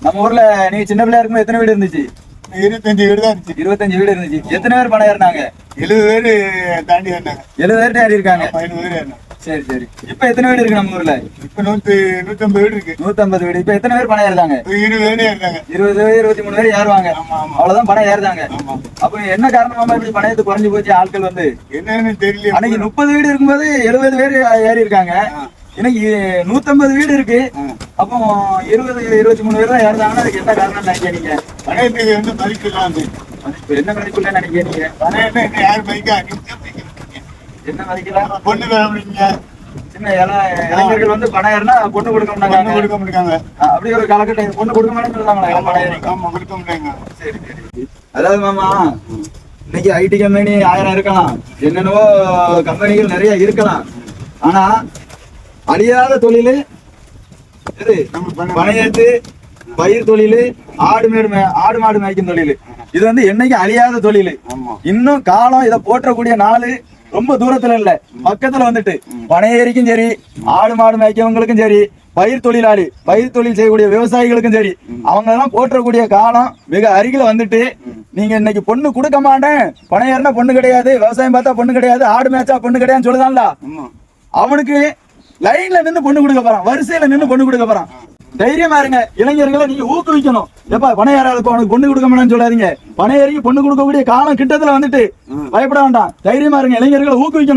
நம்ம ஊர்ல நீங்க சின்ன பிள்ளையா இருக்கும்போது எத்தனை வீடு இருந்துச்சு? 25 வீடு தான் இருந்துச்சு. 25 வீடு இருந்துச்சு. எத்தனை பேர் பணம் ஏறினாங்க? 70 பேரு தாண்டி ஏறினாங்க. 70 பேர்ட்ட ஏறி இருக்காங்க. 70 பேர் ஏறினாங்க. சரி சரி. இப்ப எத்தனை வீடு இருக்கு நம்ம ஊர்ல? இப்ப 150 வீடு இருக்கு. 150 வீடு. இப்ப எத்தனை பேர் பணம் ஏறுதாங்க? 20 பேர் ஏறினாங்க. 20 23 பேர் ஏறுவாங்க. அவ்வளவுதான் பணம் ஏறுதாங்க. அப்ப என்ன காரணமா இப்படி பணத்தை குறைஞ்சு போச்சு? ஆட்கள் வந்து என்னன்னு தெரியல. அன்னைக்கு 30 வீடு இருக்கும்போது 70 பேர் ஏறி இருக்காங்க. இன்னைக்கு 150 வீடு இருக்கு. அப்போ 20 23 பேர் தான் ஏறுதாங்கன்னா அதுக்கு என்ன காரணம் நினைக்கிறீங்க? பணத்துக்கு வந்து மதிக்கலாம். என்ன மதிப்புல நினைக்கிறீங்க? பணத்தை யார் மதிக்கா? என்ன மதிக்கலாம்? பொண்ணு வேணுங்க. சின்ன இளைஞர்கள் வந்து பணம் ஏறினா பொண்ணு கொடுக்க மாட்டாங்க. அப்படி ஒரு காலகட்டம் பொண்ணு கொடுக்க மாட்டேன்னு சொல்றாங்களா? ஆமா, கொடுக்க மாட்டாங்க. சரி சரி. அதாவது மாமா, இன்னைக்கு ஐடி கம்பெனி 1000 இருக்கலாம், என்னென்னவோ கம்பெனிகள் நிறைய இருக்கலாம். ஆனா அழியாத தொழில் எது? பனையேத்து, பயிர் தொழில், ஆடு மாடு மேய்க்கும் தொழில். இது வந்து என்னைக்கு அழியாத தொழில். இன்னும் காலம் இதை போற்றக்கூடிய நாள் ரொம்ப தூரத்துல இல்ல, பக்கத்துல வந்துட்டு. பனையேரிக்கும் சரி, ஆடு மாடு மேய்க்கவங்களுக்கும் சரி, பயிர் தொழில் செய்யக்கூடிய விவசாயிகளுக்கும் சரி, அவங்க எல்லாம் போற்றக்கூடிய காலம் மிக அருகில வந்துட்டு. நீங்க இன்னைக்கு பொண்ணு கொடுக்க மாட்டேன், பனையேறினா பொண்ணு கிடையாது, விவசாயம் பார்த்தா பொண்ணு கிடையாது, ஆடு மேய்ச்சா பொண்ணு கிடையாதுன்னு சொல்லுதான்ல, அவனுக்கு லைன்ல நின்று பொண்ணு கொடுக்க போறான், வரிசையில நின்று பொண்ணு கொடுக்க போறான். தைரியமா இருங்க இளைஞர்களை, நீங்க ஊக்குவிக்கணும். எப்ப பனையேறாது அவனுக்கு பொண்ணு கொடுக்க மாட்டேன்னு சொல்லாதீங்க. பனையேறிக்கு பொண்ணு கொடுக்கக்கூடிய காலம் கிட்டத்துல வந்துட்டு பயப்பட வேண்டாம். தைரியமா இருங்க, இளைஞர்களை ஊக்குவிக்கணும்.